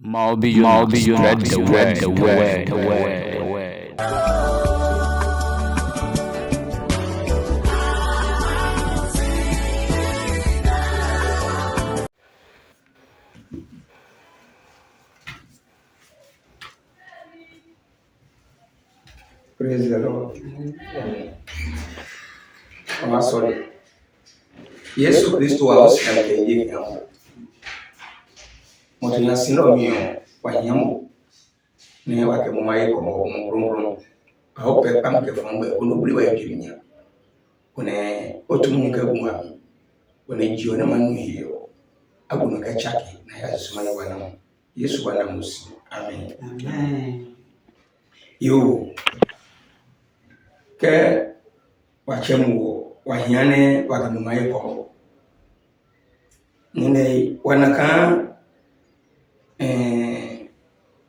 Mawubi Yona, spread the word. Praise the Lord. I'm sorry. Yesu Kristo wa osina kenye nyamo. Moto ya sino miyo wa nyamo. Ne wake mumaye ko mo kronkron. Aho pe pam ke fombe ko no buli wa yirinya. Kone otumu ka gumwa. Kone jiona manu hiyo. Aguno ka chake na ya sumaya wana. Yesu wana musi. Amen. Amen. Yo. Ke wachemu wahiane wakamumaye ko. Nene wanaka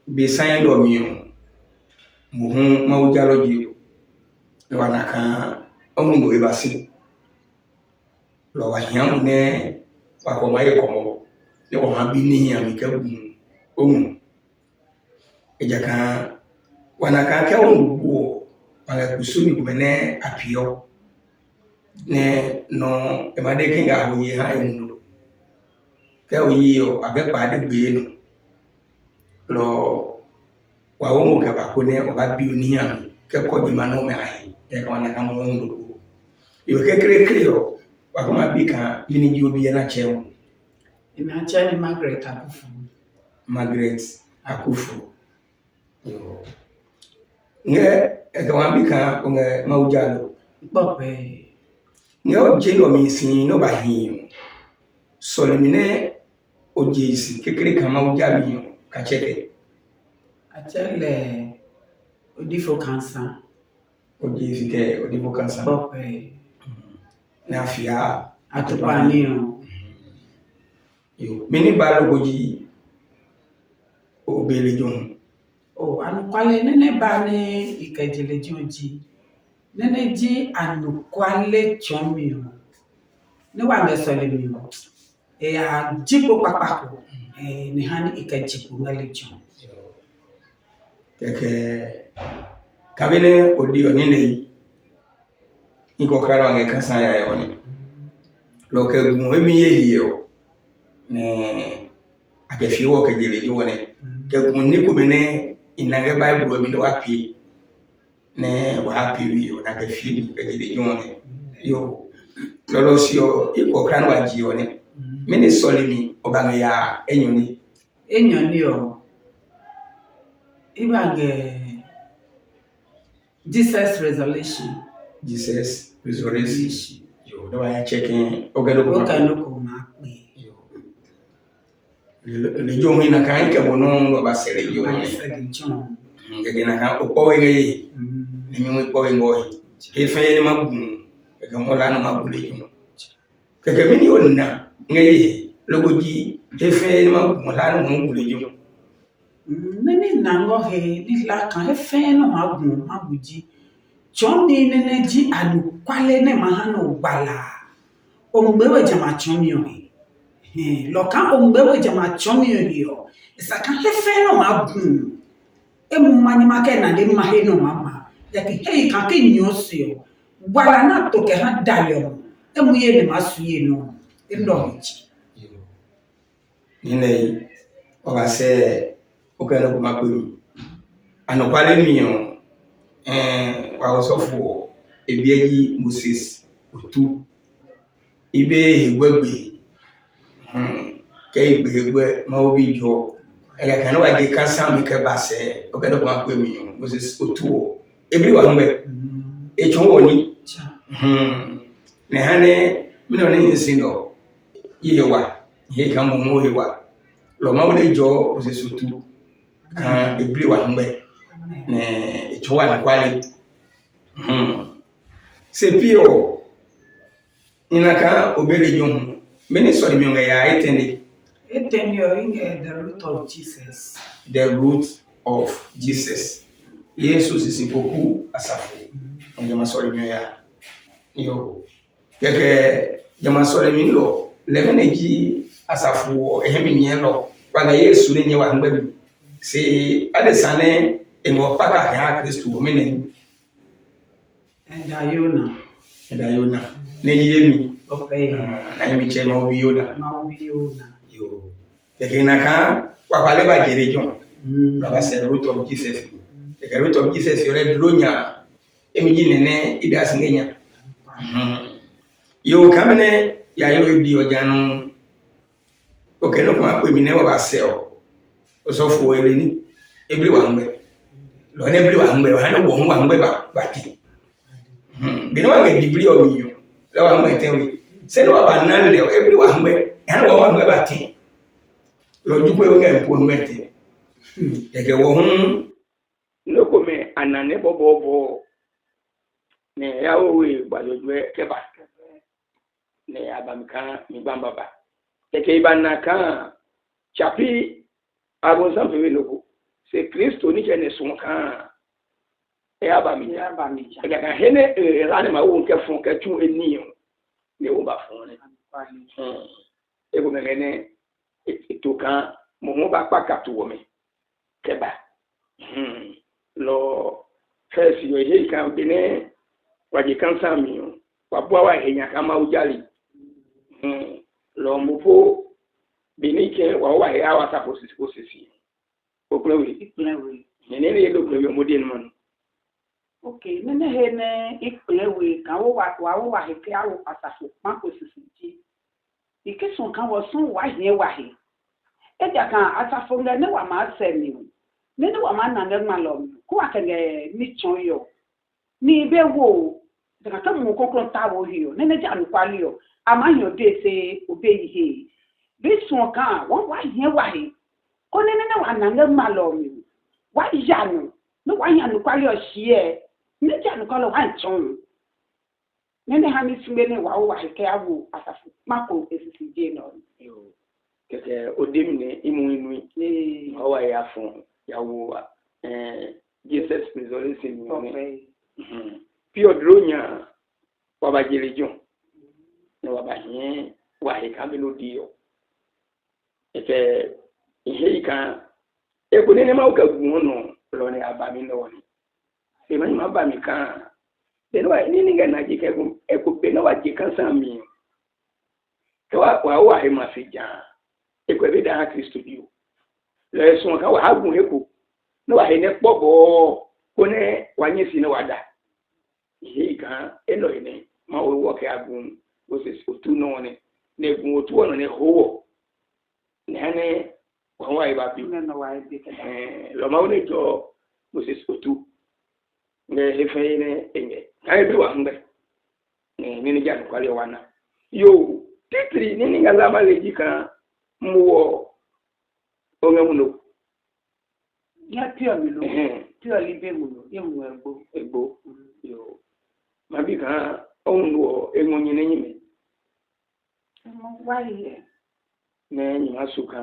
besan do miyo muhu mawujalo jiyo wanaka omungo ebasi lo wahiamu ne wakomaye komo ne ko mabini ya mikabu omu ejaka wanaka ka ondugo wala kusumi kumene apio ne no emade kinga hoye ha enu ka oyiyo abepa de gbe lo wa womo ka ba ko ne o ba bi oni am ke ko bi manu me ahi e ka wana ka mo ndo yo ke kre yo wa ko ma bi ka yini ji obi na chem Ina chani Margaret Akufu yo nge e ka wa bi ka o nge mawujalo Bope. nge o je no mi sin no ba hin so le mine o je isi kekere ka mawujalo ka cheke Achele Odifo cancer. Odifike Odifo cancer. Bope. Na afia Atupaniyo. Yo mini balo goji obele jon. Anukwale nene bane ikajele jonji. Nene ji anukwale chomiyo. Ne wange sole miyo. Ya jipo papako. Ni hani ikajipo ngale jon. Keke kabine odio nini iko kara wange kasa ya yoni loke muhemi yehiyo ne akefiwo ke jele yone ke kunni kumene inage bible bi do api ne wa api wiyo na kefi ke jele yone yo lolo sio iko kara wa jione mini solimi obanga ya enyoni yo Ibange Jesus Resurrection. Yo, no I checking. Okay, no makwe. Yo. Le jongi na kan ke bono no ba sere yo ni. Ngege na kan opo ngai. Ni mi ko ngoi. Ke fe ni magun. Ke mo la no magule yo. Ke mini onna ngai logoji ke fe ni magun la no magule yo. Nene nango he ni la kan he fe no maguji choni nene ji anukwale ne mahano gbala omgbewe jama chomi he lo kan omgbewe jama chomi yo isa kan he fe no magun emumani make na de mahe no mama yaki he kan ke nyosio gbala na to ke ha dalio emuye ne masuye no endo ji nene oba se okere ko makuru anokwale miyo wa osofu ebieji Moses otu ibe egwegbe ke egwegbe Mawubi jo ega kan wa de kansa mi ke base okere ko makuru miyo Moses otu ebri wa mbe echon woni ne hane mi no ne nsindo yewa ye kan mo yewa lo Mawubi jo Moses otu kan ebri wa mbe ne echwa na kwale se pio inaka obele jom meni so mi nga ya etende yo inge the root of Jesus Yesu sisi poku asafu ngema so mi ya yo keke jama so mi lo leveneji asafu ehemi nyelo Pada Yesu ne nyewa ngba si adesane emo paka ya Kristo omene enda Yona ne yemi na yemi che Mawubi Yona yo tekena ka kwa pale ba jerejon baba say the root of Jesus the root of Jesus yore blonya emiji nene idas ngenya yo kamene ya yo di ojanu okay no ma pe mi ne wa se o so fo ere ni ebri wa ngbe lo ne ebri wa ngbe wa no wo wa ngbe ba ti bi no wa di bri o mi yo lo wa ngbe ten se no wa na le ebri wa ngbe ya no wa ngbe ba ti lo ju pe o nge po ngbe ti ege wo hun loko me anane bobo ne ya o we gbaloju keba ne abamka mi bamba ba eke ibana kan chapi abon san fe loko se Kristo ni jene sun kan e abami e ga hene rane ma wo nke fun ke tun eniyan ne wo ba fun ne e go mene to kan mo ba pa ka to wo me keba lo first yo he kan bene waje kan sami wa bo wa he nya kama ujali lo mufo binike wa he awa sa posisi oklewe nene lo klewe modern man okay nene he ne iklewe kan wa he ke awo pasafo ma posisi ji ikesun kan wo sun wa he eja kan asafo nge ne wa ma semi nene wa ma na nge ma lo ko akenge ni chonyo ni be wo daga kan mo kokron tawo hiyo nene ja nukwali yo amayo de se obeyihe bisun kan won wa he ko nene wa na nge ma lo mi wa yanu no wa yanu kwali o hie ne ja nukwali wa nchon nene ha mi sumene wa he ke awo asafo mako esisi je no yo keke odemine imu inu awa ya fun yawo Jesus resolution ni pio dronya wa ba jelejon ni wa ba yin wa he ka melody yo efe ihe kan e ko nene ma o ka gun no lo ni abami no ni e ma ba mi kan de no ni nga na je ke ko e ko be no wa je kan san mi ko wa he ma fi jan ekwebe da Kristo bio le so ka wa hagun eko no wa he ne pobo ko ne wanye si ne wada ihe kan elo ene ma wo ke agun wo se otu no ne gun otu ono ne howo ne wa iba bi no wa bi lo ma one jo wo se otu ne le fe ne enye ai bi wa ngbe ni ja ko le wana yo titri ni nga ma le jika muwo onge muno ya pio mi lo pio libe muno ye mu egbo yo mabika onwo enwonye n'enyime mo wa ye ne nyi masuka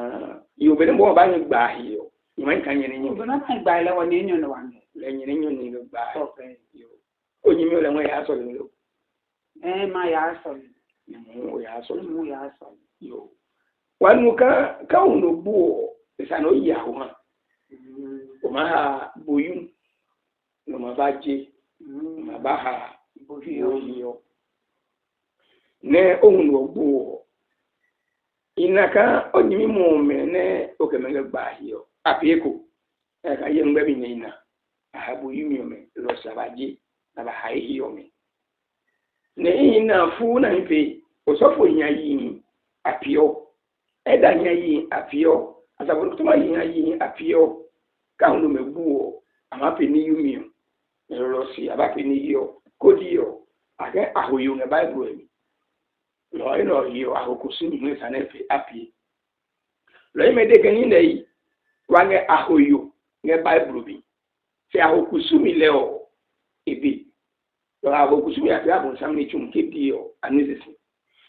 yo bele mo ba ni gba hiyo nyi kan nye n'enyime bo na kan gba ile woni enyo no wange le nye n'enyo ni gba yo onyi mi ole mo ya so lo ma ya so mo ya so yo wanu ka uno buo esano ya ho o ma ha boyun no ma baje ma ba ha boyo ne ohun buo inaka onyimi mo me ne okemenge gba hiyo apieko e ka ye ngbe bi nyina ha boyun mi me lo sabaje na ba ha hiyo me ne ina fu na mpe osofo nya yi apio eda nya yi apio asabon tuma nya yi apio ka unu mebuo amape ni yumi ero si abape ni yo kodio age ahoyo nge bible emi lo ino yo ahokusu ni sanefe api lo imede gani nei wange ahoyo nge bible bi se ahokusu mi leo ebi lo ahokusu mi afi abon samni chum kedio anizesi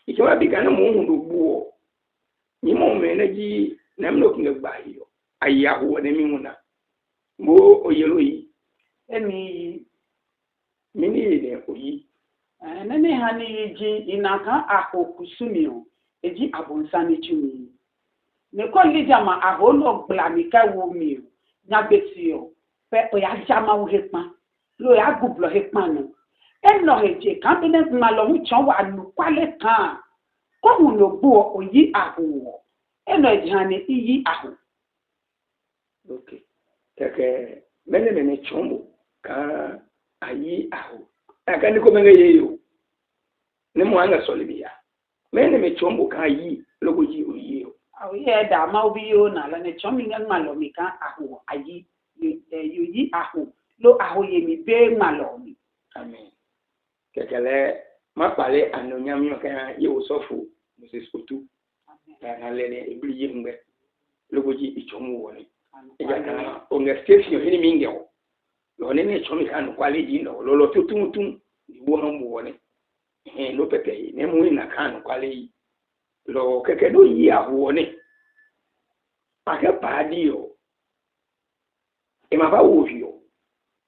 ikiwa bigana mu hunu buo ni mo menaji namno kunga bahiyo ayahu ne mimuna mo oyelo yi emi mini ne oyi nene hani ji inaka akokusumio eji abonsani chumi ne ko lija ma ahono glamika wo mi nya betio pe o ya jama wo hepa lo ya gublo hepa no eno heje cabinet ma lo hu chon wa nu kwale kan ko hu no gbo oyi aho eno ejihane iyi aho okay keke mene chombo ka ayi aho aka ni ko menge yeyo ne mo anga solibia mene chombo ka ayi logo ji oyi awo ye da Mawubi Yona la ne chomi ngalo mi kan aho ayi yi aho lo aho ye mi be ngalo mi amen kekele mapale anonya mi kan ye osofu Moses Otu na lene ibli yimbe logo ji ichomu woni ya kana onga station hini mingeo lo ne chomi kan kwale ji no lo tutum ni wo hambo woni lo pepe ne mu na kan kwale lo keke do yi aho ne aka padio e ma ba wo vio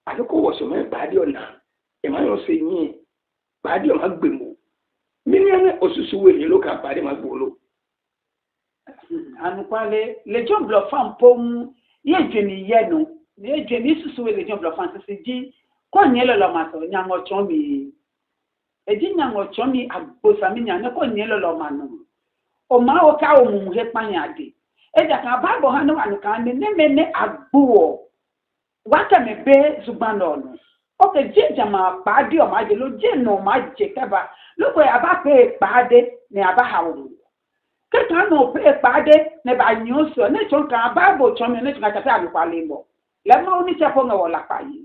akoko wo so me padio na e ma yo se yin padio ma gbemu mi ni ene osusu we lo ka padio ma gbolo anu kwale le jon blo fam pom ye dwemi ye no ne dwemi susu we le jon blo fam se ji ko nyelo lo ma so nya ngo chomi e ji nya ngo chomi agbosa mi nya ne ko nyelo lo ma no o ma o ka o mu he panya de eja kan Bible ha no anu kan ne mene agbo wata me be zubano no o ke jeja ma paadi o ma je lo je no ma je kaba lo ko ya ba pe paade ne aba ha wo ke kan no pe paade ne ba nyu so ne chon kan Bible chon me ne chon ka ta alu kwale mo le ma oni che po ngo la pa yi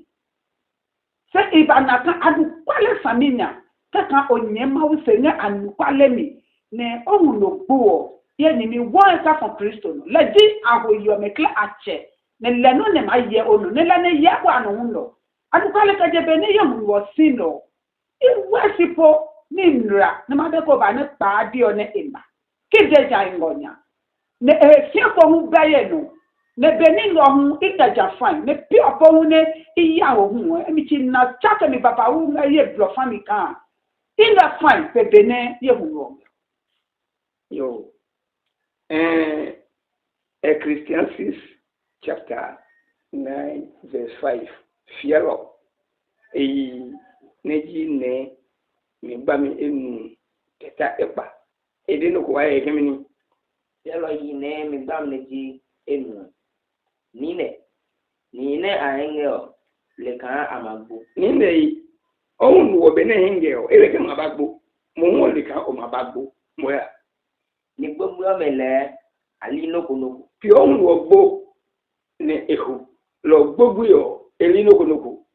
se ibana kan adu kwale familia ke kan onye ma wo se ne anu kwale mi ne ohun no gbo ye ni mi won ka for Kristo no le di ahoyo me kle ache ne le no ne ma ye onu ne le ne ye kwa no hu no adu kwale ka je be ne ye mu wo si no I worship ni nra ne ma be ko ba ne pa di o ne ima ki je ja ngonya ne fi ko hu ba ye no ne be ni no hu itaja fine ne pi opo hu ne iya o hu e mi chi na chata mi papa hu na ye blo fami kan in that fine pe be ne ye hu no yo Ecclesiastes chapter 9 verse 5 fiero neji ne mi ba mi enu teta epa ede no ko aye kemini yalo yi ne mi ba mi ji enu ni ne ahengeo le kan amagbo ni ne ohun wo be ne hengeo ere ke mabagbo mo won le kan o mabagbo mo ya ni gbogbo mele ali nokonoko pi ohun wo gbo ne ehu lo gbogbo yo eli nokonoko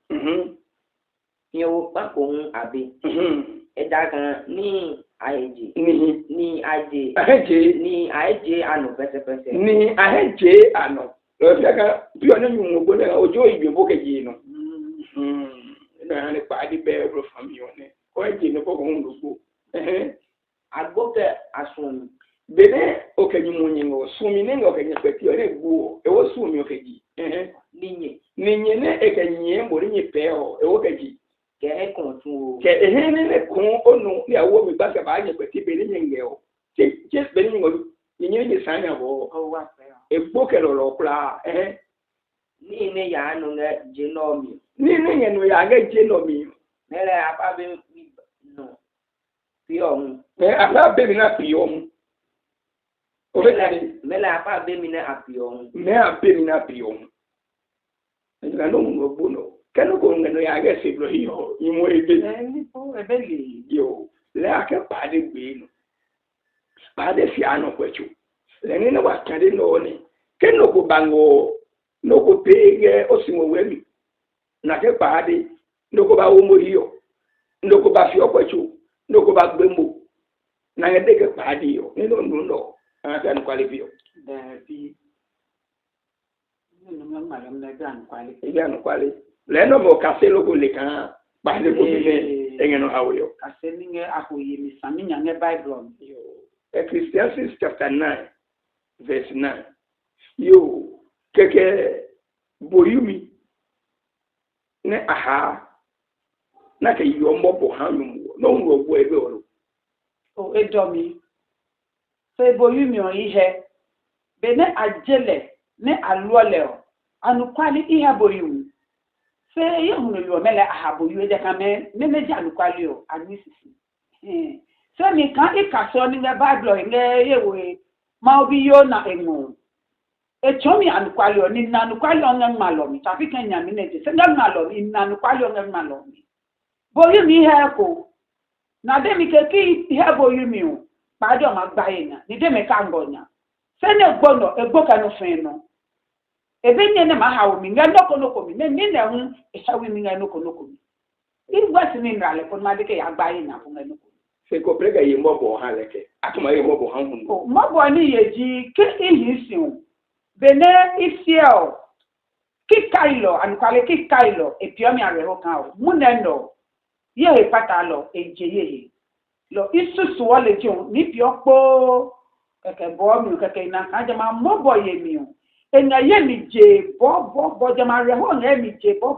ni o pa ko hun abi eda kan ni aje ni aje anu pese ni aje anu lo fi ka bi ona yu mo gbo na ojo igbe bo keji no na ne pa di be bro fami one ko eji no ko hun lugbo agboke asun bene okenyi munyingo sumi nengo okenyi peti ore gbo e wo sumi okenyi ninye ne ekenyi mbori nyi peo e wo keji ke e kon tun ke ne kun onu ni awo mi ba ka ba nye peti bene nyenge o che bene nyingo nyenye ni sanya bo o wa pe e gboke lo kula ni ne ya anu nge genomi ni ne no ya ga genomi mele apa be no pi ohun me apa be mi na pi ohun mele apa be mi na api ohun me ape mi na pi ohun nga no mo bono kanu ko nga no ya ga se blo hiyo imo ebe ni po ebeli yo le aka pa de gbe no pa de fi ano kwachu le ni na wa tade no ni kenu ko bango no ko pege osimo wemi na ke pa de no ko ba wo mo hiyo no ko ba fi okwachu no ko ba gbe mo na nga de ke pa de yo ni no ata ni kwalifio bi no malam na gan kwali ya no kwali le no mo kaselo ko le kan ba de ko ne engeno hawo aseninge ahoye mi saminya nge Bible yo Ecclesiastes chapter 9 verse 9 yo keke boyumi ne aha na ke yombo bo hanu no nwo bo ebe oro o edomi se boyumi o ihe bene ajele ne aluole anukwali ihe boyu se ye hunu lo mele ahaboyu de ka me meji anukwali o anisisi se mi kan ikaso ni me bible nge yewe Mawubi Yona emu echomi anukwali o ni na anukwali o nge malomi tafi kenya mi neje se nge malomi na anukwali o nge malomi boyu mi he ko na de mi ke ki he boyu mi o pade o ma gba yen ni de me ka ngonya se ne gbono egbo ka no fen no ebe nye ne ma hawo mi nga noko mi ne na hu e hawo mi nga noko mi igwa si ni nrale ko ma de ke agba yen na fu nga noko se ko prega ye mbobo ha leke atuma ye mbobo ha hu o mbobo ni ye ji ke ihi siun bene isiel ki kailo anukwale ki kailo e piomi areho kan o munendo ye he patalo eje ye lo isusu wole ji ni piokpo keke bo mi keke na kan je ma mbobo ye mi o enya ye mi je bo je ma reho na mi je bo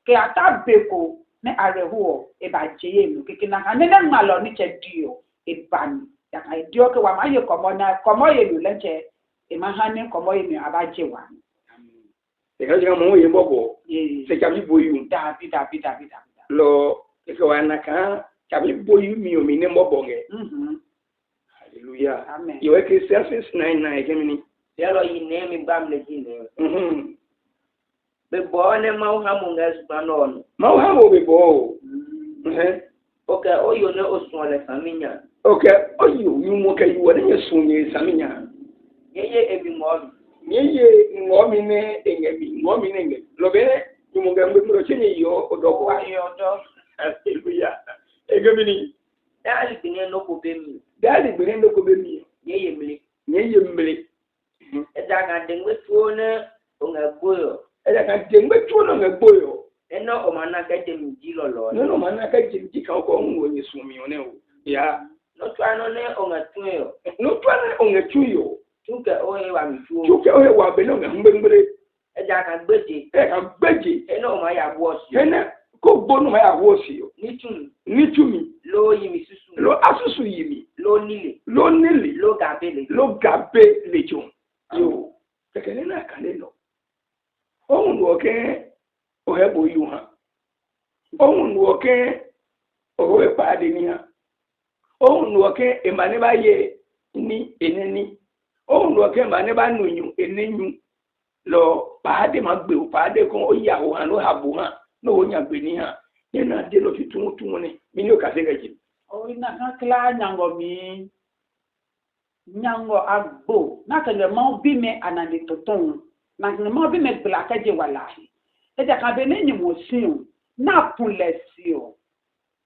ke atabeko ne areho e ba je ye mi keke na kan ne ma lo ni che dio e bani ya ka dio ke wa ma ye komo ye mi lenche e ma hanin komo ye mi abaje wa e ka je mo ye mbobo se ka bi boyu dabi lo e ko ana ka bi boyu mi o mi ne mbobo nge hallelujah amen you Ecclesiastes 9:9 gemini yalo yine mi bam le jine be bo ne ma ha mo ngas banon ma ha mo be bo okay oyo ne osun le saminya okay oyo yu mo ka yu wona yesun ye saminya yeye ebi mo yeye ngomi ne engebi ngomi ne nge lo be yu mo ga mbo chenye yo odoko ayo do hallelujah e gemini dali bine no ko be mi dali bine no ko be mi yeye mli e da ga dengwe tuone o nga boyo e da ga dengwe tuone nga boyo eno o mana ka dem ji lolo no mana ka ji ka ko nwo ni sumi one o ya no twano ne o nga tuyo no twano o nga tuyo tuke o he wa mi tuo tuke o he wa be no nga mgbere e da ga gbeje eno o ma ya bo si ena ko bonu ma ya wo si o ni tumi lo yimi susu lo asusu yimi lo nile lo gabe lejo yo tekene na kale no o nwo ke o he boyu ha o nwo ke o he pa de ni ha o nwo ke e ma ne ba ye ni eneni o nwo ke ma ne ba nunyu enenyu lo pa de ma gbe o pa de ko o ya o ha no ha bu ha no o nya gbe ni ha ni na de lo fi tun ni mi ni o ka se gaji o ina kan kla nyango agbo na kenge mo bi me anani toton na kenge mo bi me blaka je walahi e ja ka be ne nyimo sin na pulesio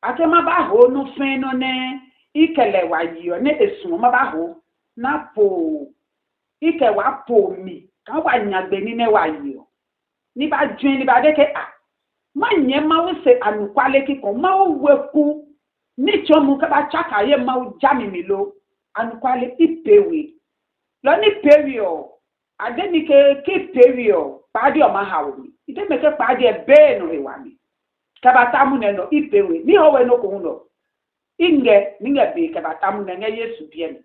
ate ma ba ho no fen no ne ikele wa yi o ne esun ma ba ho na po ike wa po mi ka wa nyagbe ni ne wa yi o ni ba jun ni ba de ke ma nye ma wo se anukwale ki ko ma wo weku ni chomu ka ba chaka ye ma wo jami mi lo anukwale ipewe lo ni perio ade ni ke perio padi o ma hawo mi ide me ke padi e be no re wa mi ka ba tamu ne no ipewe ni ho we no ko no inge ninge be ka ba tamu ne Yesu bie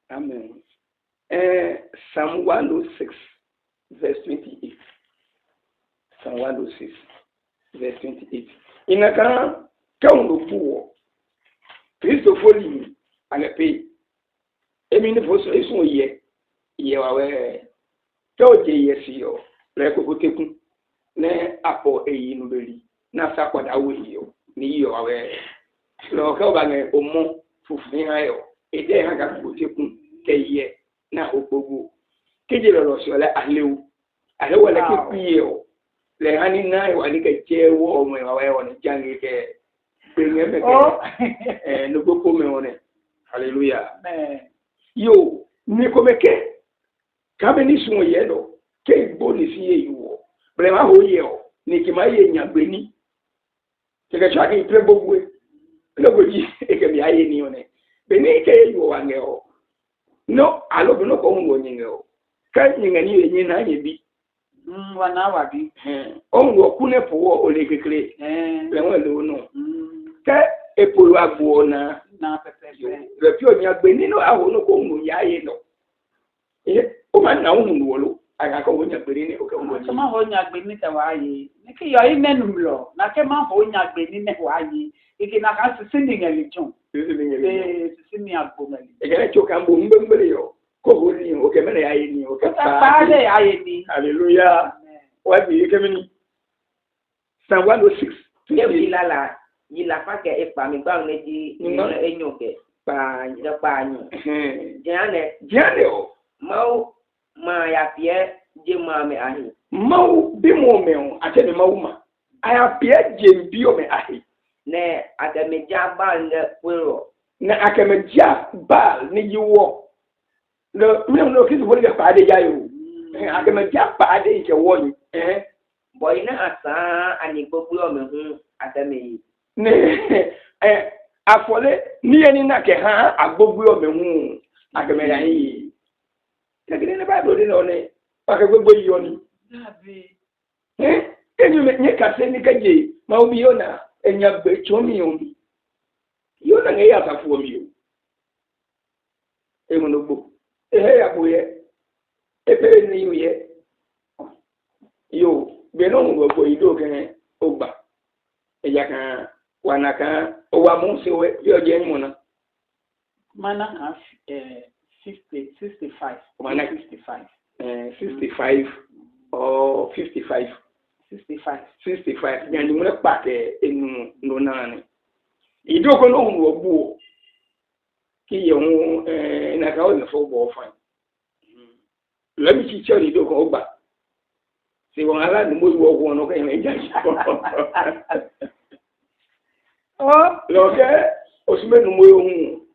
amen Psalm 106 verse 28 Psalm 106 verse 28 inaka kaundo fuwo Kristo foli anape emi ne foso esu ye wa we to je yesi yo le ko teku ne apo eyi no beri na sa kwada wo yo ni yo wa we lo ka ba ne omo fufu ni ha yo e de ha ga ko teku ke ye na opogu keje lo so le alewu alewu le ke piye o le hani na wa ni ke je wo o mo wa we won jangi ke benye me ke no go ko me won hallelujah yo ni ko meke kabe ni sun ye do ke gbo ni si ye yo ble ma ho ye o ni ki ma ye nya gbe ni ke ka cha ki pre bogwe lo go ji e ke mi aye ni one be ni ke yo wa nge o no alo bi no ko hun wo nge o ka ni ngani ye ni na ye bi wana wa bi o wo ku ne po o le kekere le won le no ke epolu agbo na pepe le fi o nya gbe ni no aho no ko hun ya ye no o man na unu wolo aga ko wonya gbere ni o ka wo ma ho nya gbe ni te wa yi ni ki yo yi nenum lo na ke ma ho nya gbe ni ne wa yi iki na ka sisi ni ngali jon sisi ni agbo ngali e gele choka mbo mbele yo ko ho ni o ke mele ayi ni o ka pa de ayi ni hallelujah wa bi ke mini Psalm 106 ye la fa ke e pa mi gba ne di enyo ke pa nyo jane o ma ya pie je ma me ahi mau bi mo me o ate me mau ma aya pie je bi o me ahi ne akame ja ba nge kwero na akame ja ba ni yiwo no kizu boli ga pa de ja yo akame ja pa de ke wo ni boy na asa ani gbogbo o me hu akame yi ne afole ni eni na ke ha agbogbo o me hu akame ya yi kagene ne Bible de no ne pa gbogbo yi yo ni enyu me nye kase ni kaje Mawubi Yona enya be chomi yomi Yona nge ya tafu mi yo emonogbo ya boye epere ni yoye yo be no ngbo ido kan ogba eya kan wanaka owa mu se we yo je nmu na mana ka 65 mana 65 65 or 65 nyandi mu na pate enu no nane ido ko no hu ogbo ki ye hu na ka o le fo bo fan la mi ci chori do ko ogba se won ala ni mo wo wo no ka yen ja lo ke osime nu mo hu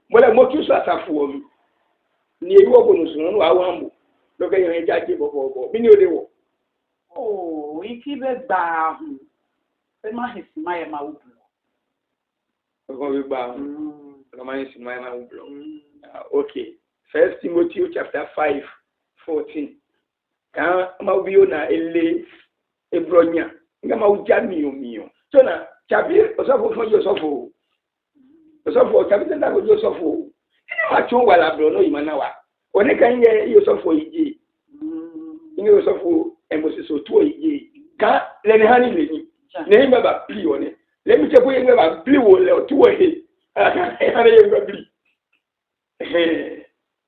mo le mo tu so asafu o mi ni eyi wo bonu sun no awambo lo ke yen ja je bo mi ni o de wo iki be gba se ma hisi ma ye ma ublo ko be gba ko ma hisi ma ye ma ublo okay 1 Timothy chapter 5:14 ka Mawubi Yona ele ebronya nga mawuja miyo so na chabi osofo fo Joseph osofo chabi tenda ko Joseph ni wa chon wala bro no imana wa one kan ye Joseph yiji ni Joseph embosi so to yiji ka le ne hani le ni ne me ba pli one le mi chepo ye me ba pli wo le to he aka e ha ye ba pli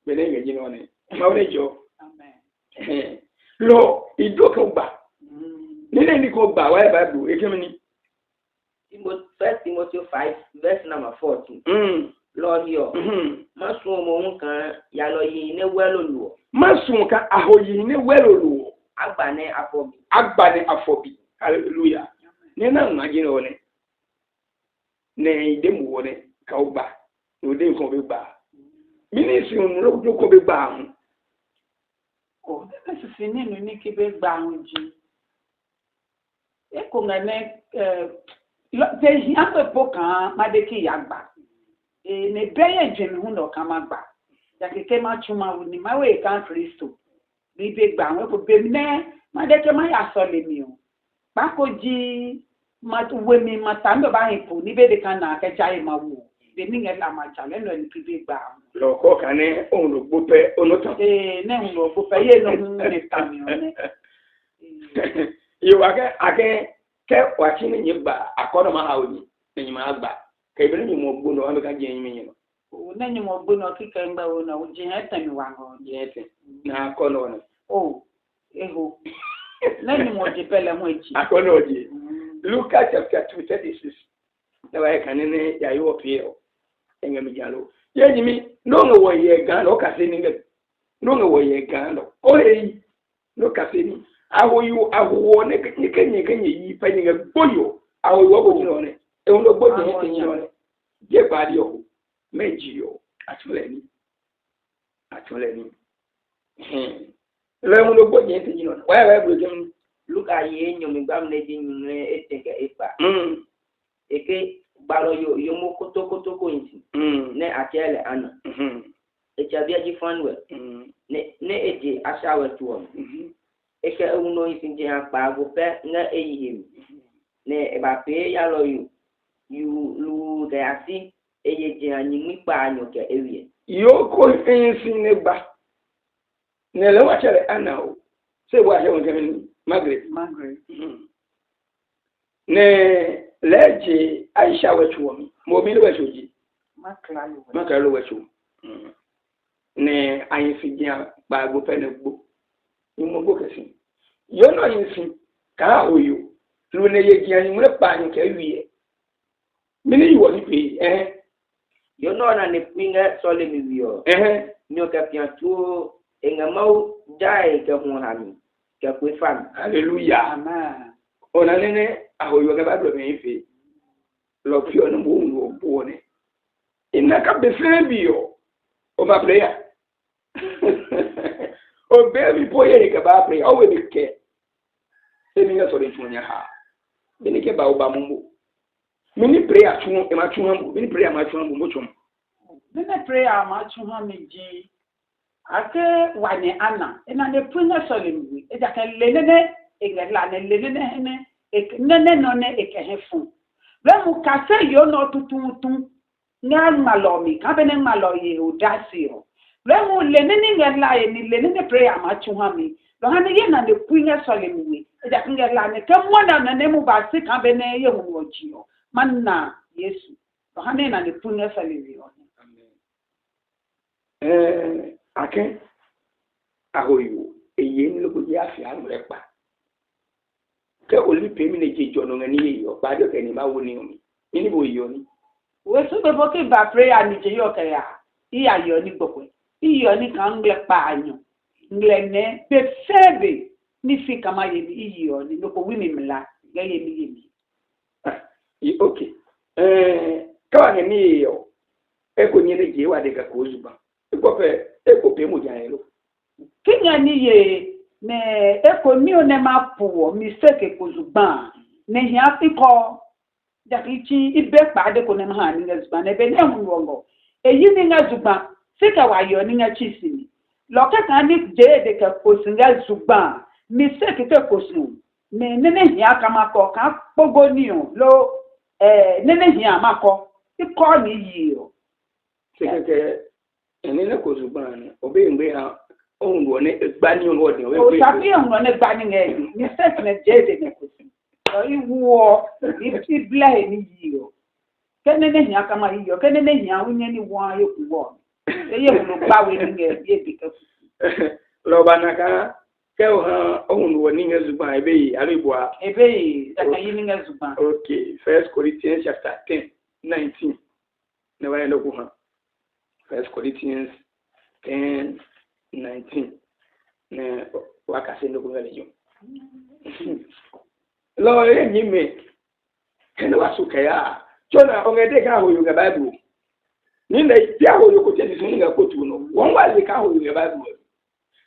bene nge jino ne mawne jo amen lo idoka gba nile ni ko gba wa Bible ekemini Timothy 5:14 Lord yo masun mo nkan ya lo yi ne welolu masun ka ahoyi ne welolu agbane afobi hallelujah ni na ngajine one ne ide mu one ka ogba no de ko be gba ministry no ko be gba o de se fini no ni ki be gba nji e ko ngane te hiambe pokan ma de ki yagba ne beye dwen hu no kama gba ya keke ma chuma ni ma we kan Kristo bi be gba we ko be ne ma de ke ma ya so le mi o ba ko ji ma we mi ma tambe ba hipo ni be de kan na ke jai ma wo de ni ngela ma chale no ni be gba lo ko kane on lo gbope onotan ne on lo gbope ye no ni tami o ne yo ake ke wachi ni gba akono ma ha oni ni ma gba ke bi ni mo gbo no ameka je yin mi no o ne ni mo gbo no kike ngba o na o je etan mi wa ngo je etan na akono no o eho ne ni mo je pele mo echi akono je Lucas chapter 2:36 na wa kan ni ya yo pio enga mi jalo ye ni mi no ngo wo ye gan o ka se ni nge no ngo wo ye gan o e no ka se ni awo ne kenye yi pa ni nge boyo awo wo bo ni no ne e un lo boyo ne ni no ne je pa di o meji o atule ni le un lo boyo ne ni no ne wa bro jem Luka ye nyomi gbam ne di nyune eteke epa eke gbalo yo mo koto ko yin ne atele ana echabia ji fanwe ne eje ashawe tuo eke uno yin je apa go pe na eyihim ne e ba pe ya lo yu lu de asi eye je anyi mi pa anyo ke ewie yo ko ensin ne gba ne le wa chere ana o se wa he won kemen Margaret ne leje Aisha wetu mi mo mi le wetu ji makla wetu ne ayifijia ba go pe ne gbo ni mo go kesi yo no yin ka oyo lu ne ye gian ni mo pa ni ka wiye mi ni wo ni pe yo no na ne pinga sole mi wiyo nyo ka piantu engamau dai ka ho hami ka kwe fam hallelujah amen ona nene ahoyo ga ba do me ife lo pio no mo no bo ne ina ka be fere bio o ba prayer o baby boy ka ba prayer o we be ke emi ga so de tunya ha bini ke ba o ba mumbo mini prayer tun e ma tun hambo mini prayer ma tun hambo mo tun nene prayer ma tun ha mi ji ake wane ana ina ne punya so le mi e ja ka le nene e ga la ne le nene nene no ne e ke he fun le mu ka se yo no tutu nya malomi ka be ne maloye o dasi o le mu le nene ga la e ni le nene prayer ma tun ha mi lo ha ne ye na ne punya so le mi e ja ka la ne ke mo na ne mu ba se ka be ne ye hu wo ji o manna Yesu lo ha ne na ne punya so le mi o ake ahoyo eye ni logo ya fi anu repa ke oli pe mi ne jejo no ngani yo ba de ke ni ma wo ni omi ni bo yo ni we so be bo ke ba prayer ni je yo ke ya iya yo ni gbogbo iyo ni kan ngle pa anyo ngle ne be sebe ni fi kama ye ni iyo ni loko wi mi mla ga ye mi okay ka ni yo e ko ni ne je wa de ka ko zuba Eko mo jaelo. Kinya ni ye ne eko mi one ma puwo mistake ko zuban ne hia fiko dakichi ibe pa de ko ne ma ni zuban e be ne hu wongo eyi ni nga zuban sika wa yo ni nga chisini lo ka kan ni je de ka ko singa zuban mistake te ko sun ne hia kama ko ka pogo ni o lo ne hia mako iko ni yi o sekeke eni ne ko zuban obe ngbe ha ohun wo ne gbani o de o sabi ohun ne gbani nge ni set ne jede ne ko so iwo i bla ni yi o kene ne hia kama yi o kene ne hia unye ni wo ayo ku wo eye wo ba we ni nge ye bi ka lo banaka ke ohun wo ni nge zuban ebe yi aribua ebe yi da ka yi ni nge zuban okay 1 Corinthians chapter 10:19 ne wa ndo ku ha 1 Corinthians 10:19 ne wakase ndo ngale yo lo yenyi me kene wasuka ya chona ongede ka ho yuga bible ni na ya ho yuko tedi sunga kotu no won wale ka ho yuga bible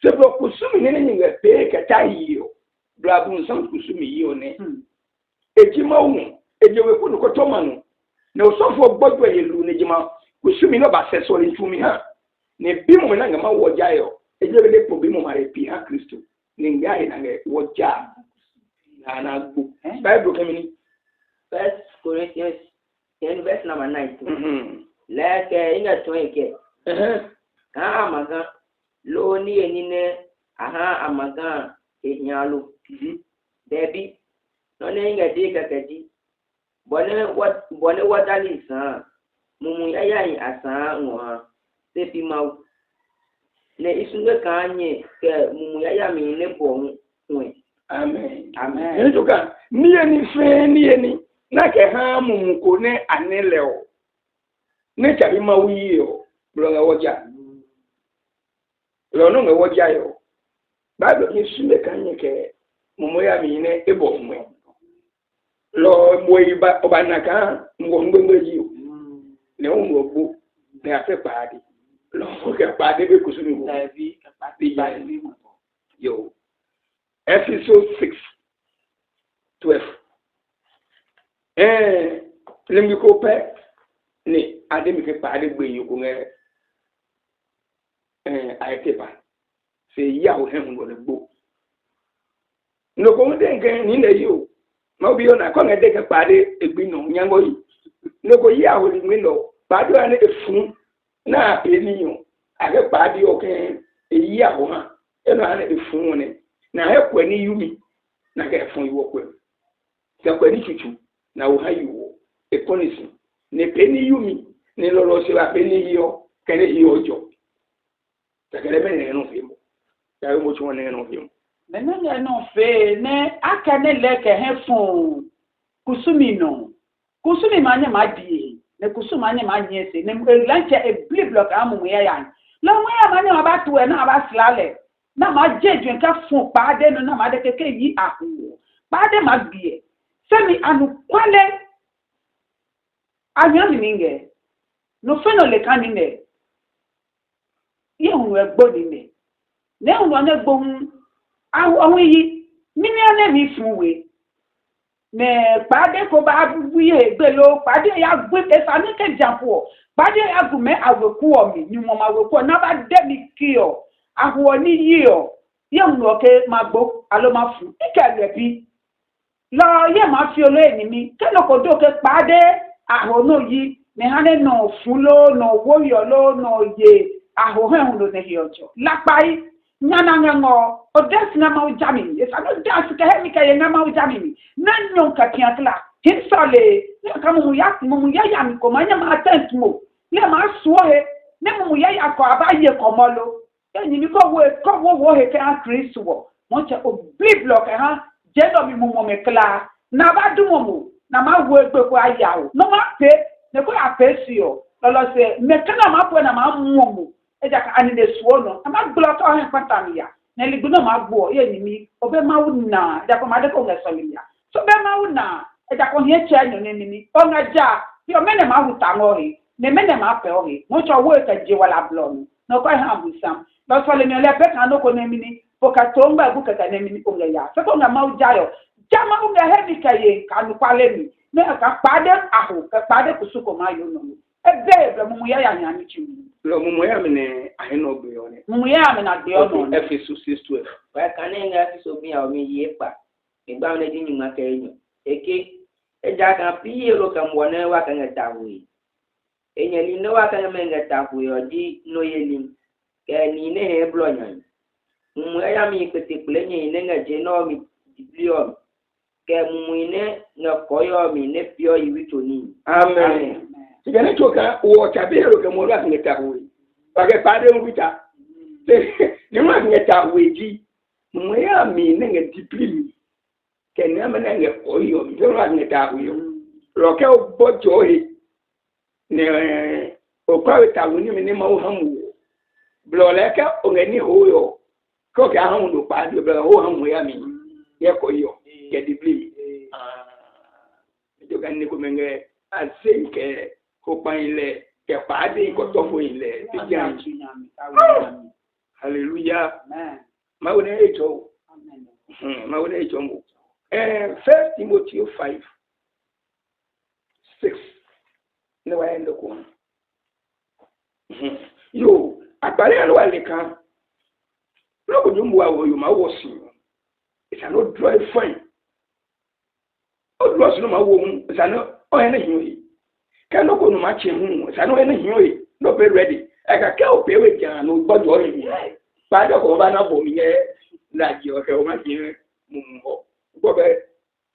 se bro kusumi ne nyinga pe ka tayiyo blabun sam kusumi yi one ejima wu ejewe ko no kotoma no na osofo gbogbo yelu ne jima kusumi no ba seso ni tumi ha ne bimu na ngama wojayo ejele de po bimu mare pi ha Kristo ni ngai na nge woja na gbo bible kemini 1 Corinthians 10 verse number 19 like inga toike ka amaga lo ni enine aha amaga enyalo debi no ne inga de kakadi bone wadali sa mumu yayi asa nwa sepi mau ne isunge kanye ke mumu yaya mi ne bo nwe amen amen ejoka ni na ke ha mumu ko ne anele o ne chabi mawi o blo nga woja lo no nga woja yo bible ki sunge kanye ke mumu ya mi ne ebo nwe lo moyi ba obanaka ngongwe yi ne o gbo ne afe paadi lo ke paadi be kusumi go davi paadi yo Ephesians 6:12 lembi ko pe ni ademi ke paadi gbe yi ko nge aitepa se ya o hen go le gbo no ko de nge ni le yo Mawubi Yona ko nge de ke paadi egbi no nyango yi no ko ya o ni no paadi ani efun na pe ni yo ake paadi o ke eyi awo ha ena ana efun ne na he kwa ni yumi na ga efun iwo kwa se kwa ni chuchu na wo ha yiwo ekonisi ne pe ni yumi ne lolo se ba pe ni yo kene iyo jo takere be ne no fimo ya mo chu ne no fimo ne no fe ne aka ne leke he fun kusumi manye madie ne kusumi manye manye se ne lanche e bli block amu ya yan lo mo ya manye aba to e na aba slale na ma jeju nka fun pa de no na ma de keke yi ahu pa de ma bie se mi anu kwale anya ninge no fe no le kanine ye hu egbo ni ne hu no ne gbo awon yi million mi fun we me pade ko ba buye gbe lo pade ya gbe esa ni ke jampo pade ya gume aweku o mi ni mo ma weku na ba de mi ki o aho ni yi o ye nwo ke magbo alo ma fu ikele bi lo ye ma fi olo eni mi ke lo ko do ke pade aho no yi me hane no fun lo no wo yo lo no ye aho he hun lo ne hi ojo lapai nyana ngo odes na ma ujami esa no das ka he mi ka ye na ma ujami na nyon ka tiatla hinsale ne ka mu ya mi ko manya ma tent mo le ma so he ne mu ya ko abaye ko molo eni mi ko wo he ka Kristo wo mo che obli block ha je do mi mu me kla na ba du mo na ma wo egbe ko aya o no ma pe ne ko apesi o lolo se me kana ma po na ma mu mo eja ka ani de suo no ama block o hen patamia na ligu no ma gbo ye ni mi obe ma wuna eja ko ma de ko ngesolia so be ma wuna eja ko hie cha nyo ni ni o nga ja yo mene ma huta ngori ne mene ma pe ori mo cho wo ka je wala blon no ko ha busam lo so le mi le pe kan no ko ne mi ni poka to ngba bu ka ne mi ni ko nga ya so ko nga ma uja yo jama unga he mi ka ye kan kwale mi ne ka pade aho ka pade kusuko ma yo no ebe mu ya nya mi chi lo mu ya mi ne ahino gbe yo ne mu ya mi na gbe yo no Ephesus 6:12 wa kane nga ti so bi a o mi ye pa igba ne di nyuma ka enyo eke eja ka pi lo ka mo ne wa ka ngata wi enya ni no wa ka ngata wi o di no ye lim ke ni ne he blo nyan mu ya mi pete kule ni ne nga je no mi biblion ke mu ne nga koyo mi ne pio yi wito ni amen sigane choka wo chabero ke mo ra ngata wi ba ke pade ngita ni ma ngata wi ji mu ya mi ne nga diplimi ke ne ma ne nga koyo mi ra ngata wi lo ke o bojo he ne o kwa ta wi ni mi ne ma o hamu blo le ke o ngeni hoyo ko ke hamu do pa do blo o hamu ya mi ye koyo ke diplimi jo kan ni ko menge asenke ko pa ile ke pa de ko to fo ile ti jan hallelujah amen ma wona ejo amen ma wona ejo mo 1 Timothy 5:6 ne wa endo ko yo apare alo wale kan lo ko jumbu wa wo yo ma wo si it's not dry fine o lo si no ma wo mu it's not o ene hin kan no ko no ma che hu it's not ene hin no be ready e ka ke o pe we jan no gbodo yin ba do ko ba na bo mi ye la ji o ke o ma ji mu mo go be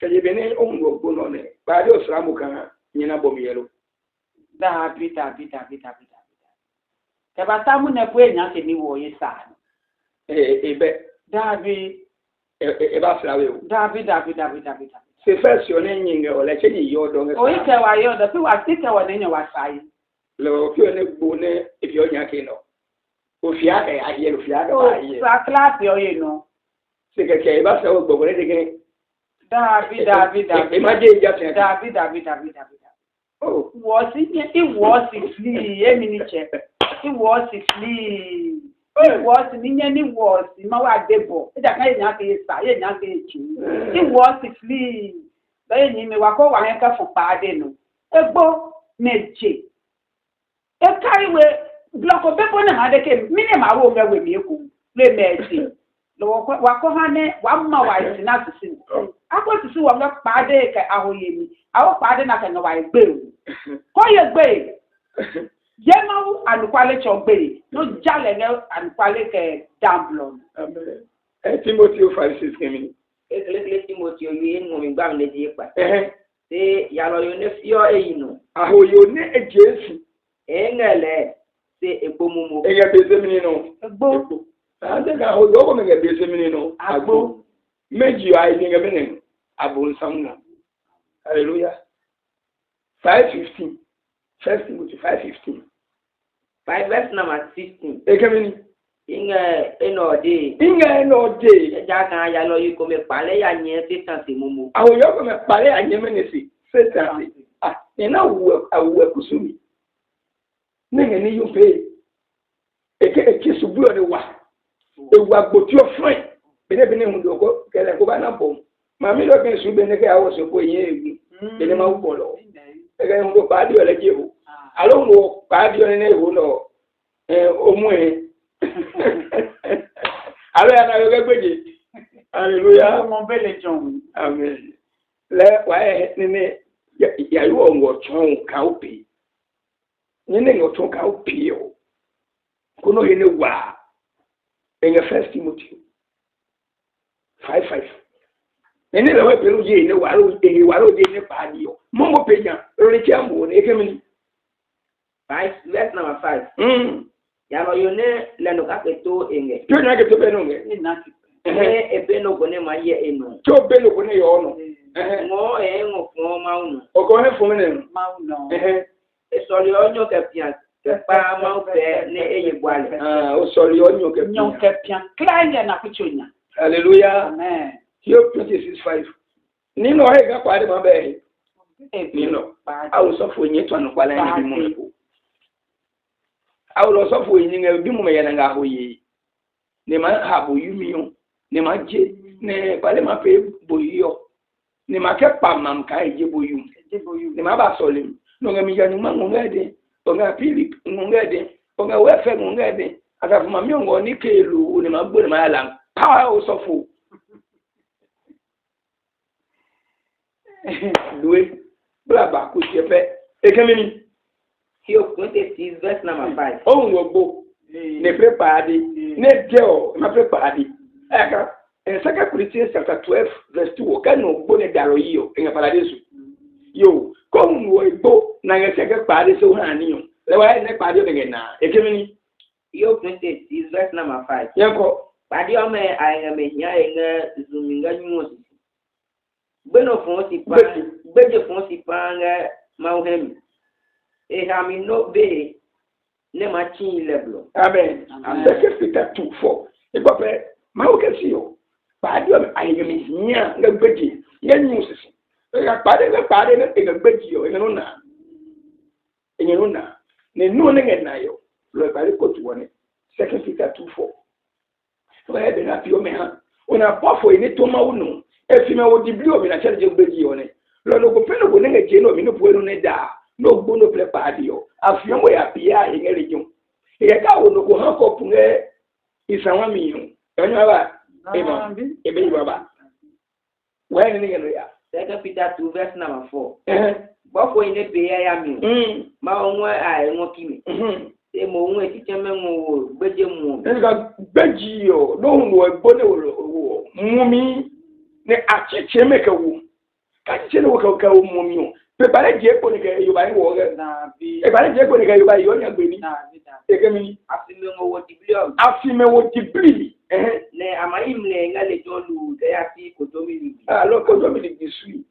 ke je be ne o ngo go no ne ba do sra mu kan yin na bo mi ye lo da pita ke ba tamu ne bu enya ke ni wo ye sa be David e ba sra we o David se first yo ne yin o le che ni yo do nge o ike wa yo da pi wa tike wa ne nya wa sai lo fi ne bu ne e bi o nya ke no o fi a e aye lo fi a o da aye sa class yo ye no se ke e ba sra o gbo ne de ke David e ma je ja se David oh was it flee e mi ni che it was flee it was ni nya ni was ma wa debo e da kan ye nya ke sa ye nya ke chi it was flee ba ye ni me wa ko wa hen ka fo pa de no egbo meje e kai we block bebo na ma de ke mi ne ma wo me we mi eku le meje lo wa ko ha ne wa ma wa isi na sisi akọ sisi wa nga pa de ka ahoye mi awo pa de na ka no wa egbe ko ye gbe Yemawu anukwale chogbe no jale ne anukwale ke damblon. Amen. Timothy 5:6 kemi. Ekele Timothy oyi enu mi gba mi di pa. Se yalo yo ne fio eyinu. Aho yo ne ejesu. Engele se egbomumu. Ege bezemini no. Egbo. Ande ga ho yo ko me bezemini no. Agbo. Meji ai ni ngemene. Abo nsamna. Hallelujah. 5:15. 1 Timothy 5:15. 5 verse number 16. Ekemini. Inga enode. Eja kan ya lo yi ko me pale ya nye Satan se mumu. Awo yo ko me pale ya nye menesi. Satan se. Ina awu kusumi. Nenge ni yo pe. Eke subuo ni wa. Ewu agboti ofren. Bene hundo ko kele ko ba na bom. Mami lo ke su bene ke awo so ko yen egu. Bene ma wo lo. Eke hundo pa di ole jehu. Alo wo pa di ole ne hu no. Omu e. Alo ya na yo gbeje. Hallelujah. Mo bele jon. Amen. Le wa ni ya yo ngo chon ka opi. Ni ngo chon ka opi o. Kuno hene wa. In 1 Timothy 5:5. Ene le wa pelu je ne wa ro de ne pa ni o. Mo peja ri ti amu ne kemini. 5 verse number 5. Ya lo yo ne le no ka peto enge. To na ke to be no nge. Ni na ti. Ebe no go ne ma ye enu. To be no ko ne yo no. Ngo ngo fo ma unu. O ko he fun ne. Ma no. E so le onyo ke pian. Ke pa ma o fe ne eye gwale. O so le onyo ke pian. Nyon ke pian. Kleine na kuchonya. Hallelujah. Amen. Job 26:5. Ni no he ga kwa de ma be. Ni no. Awo so fo nyi to no kwala ni bi mu ko. Awo so fo nyi nga bi mu me ya nga ho yi. Ne ma ha bo yumi yo. Ne ma je ne pale ma pe boyo. Ne ma ke pa mam ka je boyu. Ne ma ba solim. No nga mi ya nyuma ngade. Onga pili ngade. Onga wefe ngade. Ata fuma mi ngo ni kelu ne ma gbo ne ma la. Pa o so fo. Loué, blabba, couche, et Camini. He opened 6 verse number 5. Oh, no, bo, ne préparé, ne deo, ma préparé. Eka, en 2 Corinthians chapter 12, verse 2, aucun no bonnet d'arroyo, en paradiso. Yo, comme nous, bo, n'a pas parlé sur un nion. Le way n'est pas de gena, et Camini. He opened 6 verse number 5. Yanko, Padio me, I am a nya zooming news. Beno fonsi pa, beje fonsi pa nga mauhem. E hami no be ne machin leblo. Amen. Second Peter 2:4. E pape, mau kesi yo. Padio me ayemi nya nga beje, nga news. E ga pade nga beje yo, nga nona. Nga nona. Ne no nga na yo. Lo pare ko tuone. Second Peter 2:4. So e be na pio me ha. Ona pofo ni to ma unu. Efime wo di blio mi na chele je gbeji one lo no ko peno go ne je no mi no puero ne da no gbo no prepare yo afio mo ya bia e ngere jun e ka wo no ko han ko punge isanwa mi yo onyo ba e be baba wa ni ngeno ya 2 Peter 2 verse number 4. Bofo ine be ya mi ma onwe a enwo kimi e mo onwe ti cheme mo gbeje mu e ka gbeji yo no no egbo ne wo mu mi ne acheche meka wu ka chene wo ka wo momio prepare je ko ne ka yo ba ni wo ga Na bi. e ba je ko ne ka yo ba yo nya gbe ni Na bi da. e ke mi afime wo dibli ne amai mle ngale jolu de ati ko domini lo ko domini bisui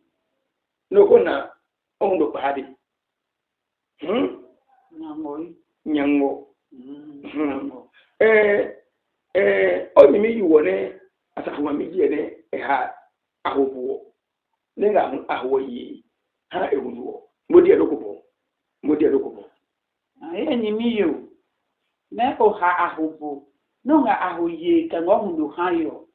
no ko na on do pade Na moi. nyango o ni mi yuwo ne asafu ma mi je ne ha ahobo ne nga aho yi ha ehunu modi edokobo Aye ni mi yo. Na o ha ahobo. No nga ahoye ka ngo hundu ha yo.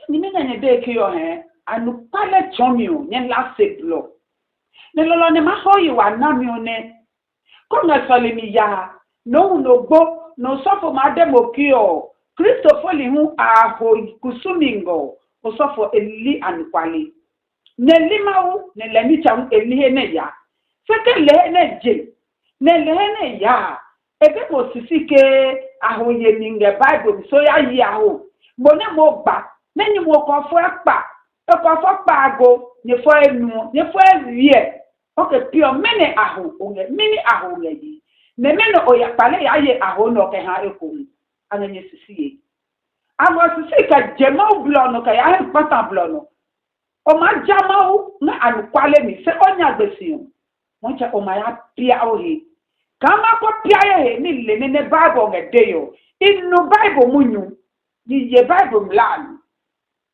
Ni me na ne be ke yo he anu pale chomio ne la seblo. Ne lolo ne ma ho yi wa na mi one. Ko nga sole mi ya. No no gbo no sofo ma demo ki o. Christopher li hu aho kusumingo. Osofo eli anukwali. Ne limawu ne leni chawu eli ne ya. Feke le ne je. Ne le ne ya. ebe mo sisi ke ahoye ni nge Bible so ya yi aho mo ne mo ba nani mo ko fo pa e ko fo pa ago ni fo enu ni fo ewie okay pure mene aho onge mini aho nge yi ne me no oya pale ya ye aho no ke ha ekonu ananye sisi ye amo sisi ka jema blo no ka ya pata blo no o ma jama o na anukwale mi se onya gbesi won che o ma ya pia o he kama ko pia ye ni le ne Bible ngede yo inu Bible munyu ni ye Bible mlan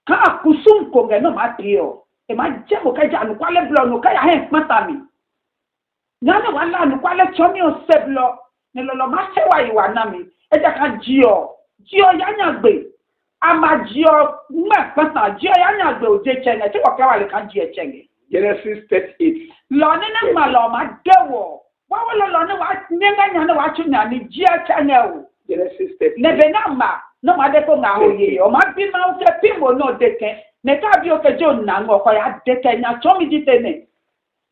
ka kusum ko nge no ma pio e ma jemo ka ja anukwale blo no ka ya he pata mi nyane wala anukwale chomi o se blo ne lo ma se wa yiwa na mi e ja ka jio ya nyagbe ama jio ma pata jio ya nyagbe o je chenge ti ko ka wale kan jio chenge Genesis 38 lo ne na ma lo ma dewo wa lo ne wa nenga nya ne wa chunya ni jia chenge o Genesis 38 ne be na ma no ma de ko nga ho ye o ma bi ma o te pimo no deke ne ka bi o ke jo na ngo ko ya deke nya chomi jitene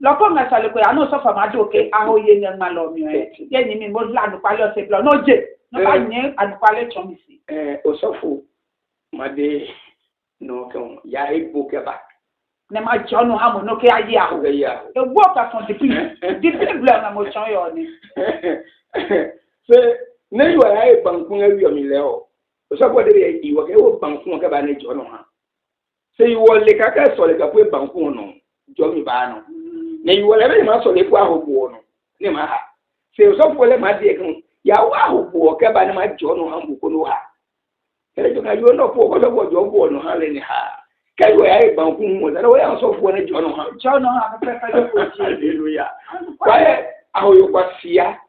lọ́kọ́ ń sọ̀rọ̀ pé àánú sọ́fà máa dé òkè ahoye ní ẹ̀ma lọ mi ẹ̀ yẹ́ ni mi mo la ànùpalẹ̀ ọ̀sẹ̀ bílọ̀ náà jẹ́ ní bá yẹn ànùpalẹ̀ tọ́ mi sí. Osofo made no kan ya ebo keba. Ne ma jọ nu ha mo no ke ayé ahò. Ewu ọ̀ka fún dipi bílọ̀ na mo jọ yọ ni. Ṣé ne yọ ya e bankun ewi omi lẹ o. Osofo de ye iwo ke wo bankun ke ba ne jọ no ha. Ṣé iwo le ka ka so le ka pe bankun no jọ mi ba no. Ne iwo le be ma so le pu ahogbo no. Ne ma ha. Ṣé osofo le ma de kan ya wa ahogbo ke ba ne ma jọ no ha mbu ko no ha. Ele jo ka yo no po ko lo jo bo no ha le ni ha. Kai wa ya bankun mo da wa ya osofo ne jọ no ha. Jọ no ha pe pe ko ji. Hallelujah. Wa e ahoyo kwa sia.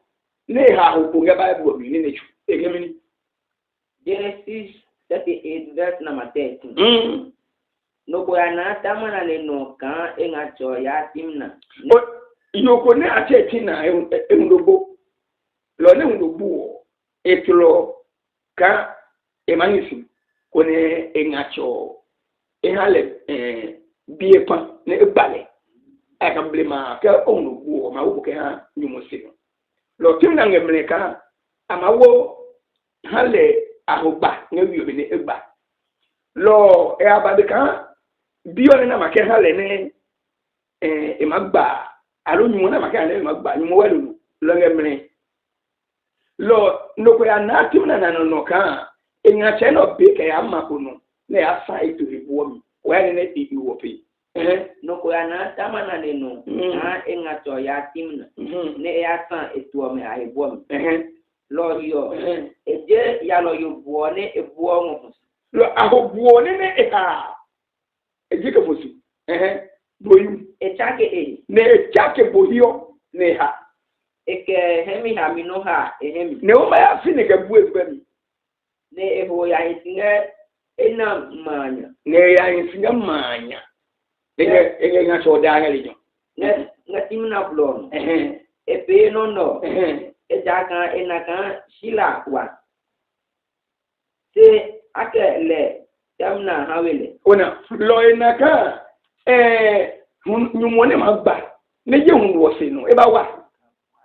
Ne ha ahogbo ke ba bo mi ni ne chu. E ke mi ni. Genesis 38 verse number 13. No boyana tamana le no kan engacho ya timna. Yoko ne ache na endobo. Lo ne endobo etlo ka emanisi kone engacho ehale biepa ne ebale. Aka blema ka ondobo ma wo ke ha nyumosi. Lo timna ngemleka amawo hale ahoba ne wiyo ne eba. Lo e abadeka biyo na make hale ne emagba alo nyumo na make hale emagba nyumo welu lo ngemre lo noko ya na timna na no ka enya che no be ke ya makono na ya sai to ribuo mi wa ne di wo pe noko ya na tamana le no na engacho ya timna ne ya san etuo me aibo mi lo yo eje ya lo yo buo ne ebuo mo lo ahobuo ne eka ejike fosu boyu echake ne echake bohio ne ha eke hemi ha mi no ha hemi ne o ma ya fi ne ke bu ebami ne eho ya isinga ena manya ne ya isinga manya enge nga so da nga lijo ne ngatimna blon epe no no ejaka enaka shila wa se akele tamna hawele ona lo enaka nyumone magba ne je hu wo se no e ba wa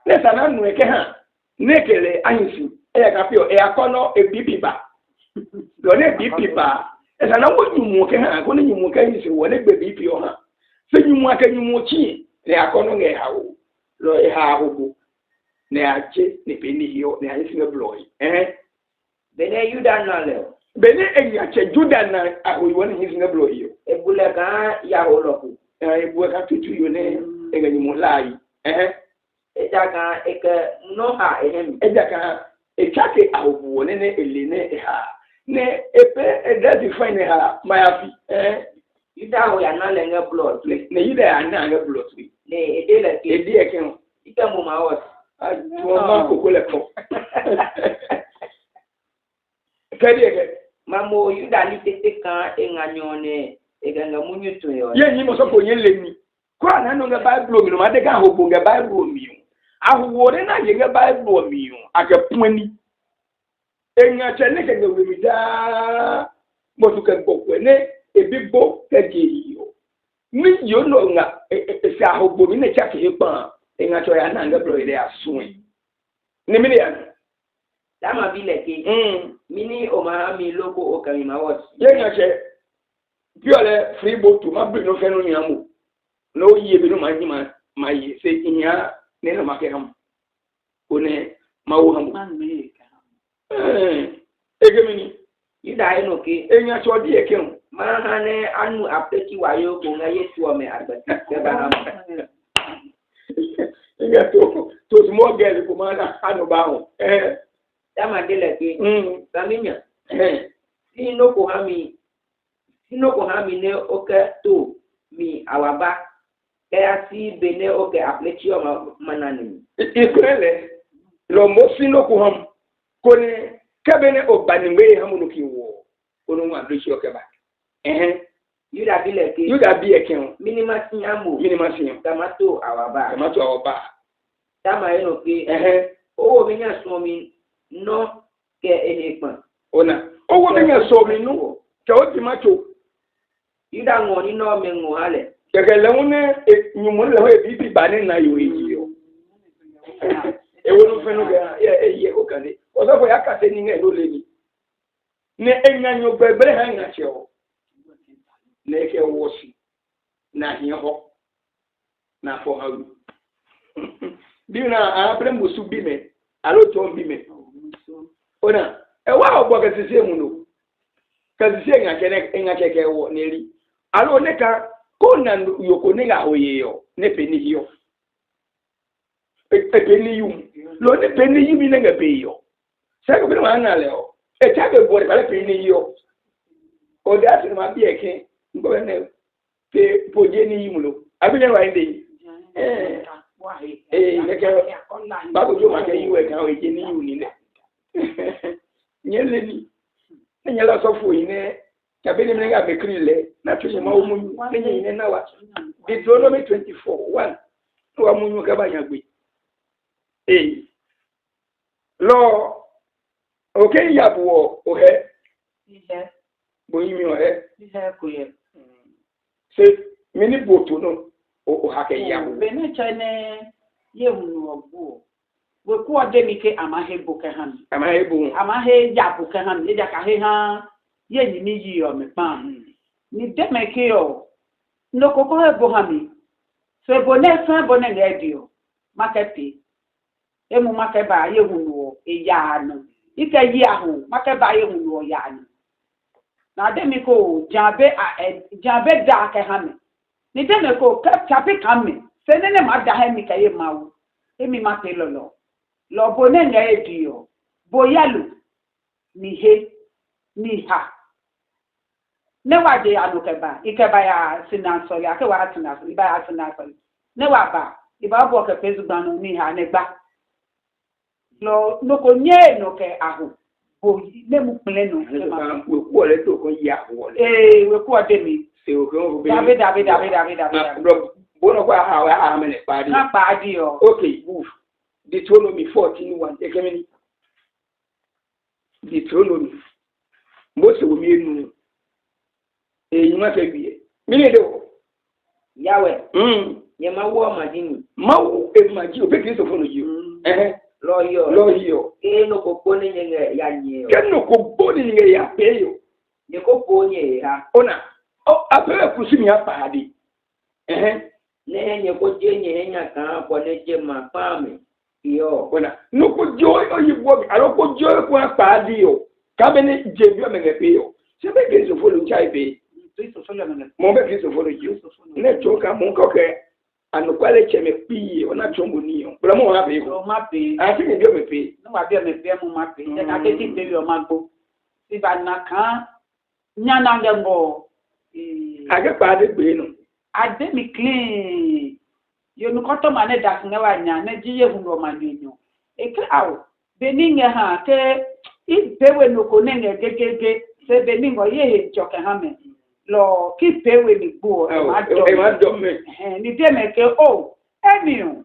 ne sana nu eke ha ne kele anyi e ka pio e akono e bibiba lo ne bibiba e sana wo nyumo ke ha ko ne nyumo ka yi se wo ne gbe bibio ha se nyumo aka nyumo chi ne akono nge ha wo lo e ha ho ne ache ne beni hiyo ne ayi singa bloy bene yuda na le bene enyache juda na ahoyiwo ne singa bloy hiyo ebule ka ya holoku ebu ka tutu yo ne enganyi mulai ejaka eke no ha ehem ejaka echake ahobuo ne eline ha ne epe edati fine ha mayafi yuda ho ya na le nge blood ne yuda ya na nge blood ne edele ke edi eken ike mo ma wot tuoma kokole ko kadi eke mamo yuda ni tete kan enganyo ne eganga munyuto yo ye ni mo so ko yen lemi kwa na no nge bible mi no ma de ka hobo nge bible mi ahụwore na ye nge bible mi ake puni enya chene ke nge wi da mo tu ke gbogbo ne ebigbo ke ge yo mi yo no nga e se ahụgbo mi ne cha ke pa enya cho ya na nge bro ide asun ni mi ya Dama bi leke. Mini o ma mi loko o kami ma wat. Ye nya che. Biole free boat to ma bring no fenu ni amu. No ye bi no ma ni ma ye se inya ne no ma ke ham. One ma wo ham. Egemini. Ida eno ke. Enya cho di eke ho. Ma ha ne anu apeti wayo ko nga yesu o me agbati. Beba ham. Enya to small girl ko ma na anu ba ho. Dama de leke. Saminya. Sino ko hami ne oke to mi awaba kaya si bene oke apleti o manani ikrele lo mo sino ko ham ko ne kabene o banimwe hamu no ki wo ono mu apleti oke ba yuda bi eke minima sinyamo tamato awaba tama eno ke owo mi nya so mi no ke ehepan ona owo mi nya so mi no ke o ti macho Ida ngoni no me ngwale. Kekele une nyumo le ho bibi bane na yo eyo. Ewo no fenu ga ye ko kale. O so fo ya ka te ni nge lo le ni. Ne enyanyo bebre ha nya che o. Ne ke wo si. Na hin ho. Na fo ha. Bi na apre mbusu bi me. Alo to bi me. Ona e wa ogbo ka sise mu no. Ka sise nya keke wo ne ri. Alo neka kona yoko nega oyeyo ne peni hiyo peni yum lo ne peni yumi nega peyo sako bino anga leo chabe bore pale peni hiyo o da se ma bieke ngo ne pe pojeni yumulo abile wa inde neka babo jo ma ke yiwe ka o jeni yuni ne nyele ni nyela sofu ine kabini mlenga bekrile na tunye maumunyu nenye ine nawa Deuteronomy 24:1 wa munyu kabanya gbe lo okay yabuo ohe boyimi ohe se mini boto no o hake yabu bene chane yehunu obu we ku ode mi ke amahe buke han amahe yabu ke han ida ka he ha ye ni yi o me pa ni de me ke o no koko e bo hami se bonne radio market emu market ba ye hunu e ya no ike yi ahu market ba ye hunu ya no na de mi ko jabe da ke hami ni de me ko kapi kami se ne ma da he mi ka ye mawo emi ma pe lo bonne radio boyalu ni he ni ha ne wa de anokeba ikeba ya sinansori akewa atinansori iba ya sinansori ne wa ba iba bo ke pezugbanu ni ha ne gba lo noko nye no ke ahu bo le mu pele no we ku ole to ko ya wo we ku ode mi se o ko be David bono kwa ha mele padi na padi o okay move Deuteronomy 14:1 ekemeni Deuteronomy Mose wo mienu yuma fe biye mini de o yawe ye mawo madini mawo e maji o be Kristo fo no ji lo yo no ko ni nge ya nye ke no ko boni nge ya pe yo ne ko bonye ha ona o apere kusimi apa ade ne nye ko je nye nya kan ko ne je ma pa mi yo ona no ko jo oyibo alo ko jo ko apa ade yo ka be ne je bi o me nge pe yo se be Kristo fo lo chai be mo be Kristo fo lo ji ne choka mo ko ke anu kwale cheme pi ona chombo niyo bla mo ha be o ma pe ati ni bi o me pe no wa bi o me pe mo ma pe e ka ke ti pe o ma gbo si ba na kan nya na ngembo age pa de gbe no ade mi clean yo no ko to ma ne da ne wa nya ne ji ye hu no ma nyo e ka awo be ni nge ha ke i pewe no ko ne nge gegege se be ni ngo ye he joke ha me lo ki pewe ni gbo ma do me ni de me ke o emi o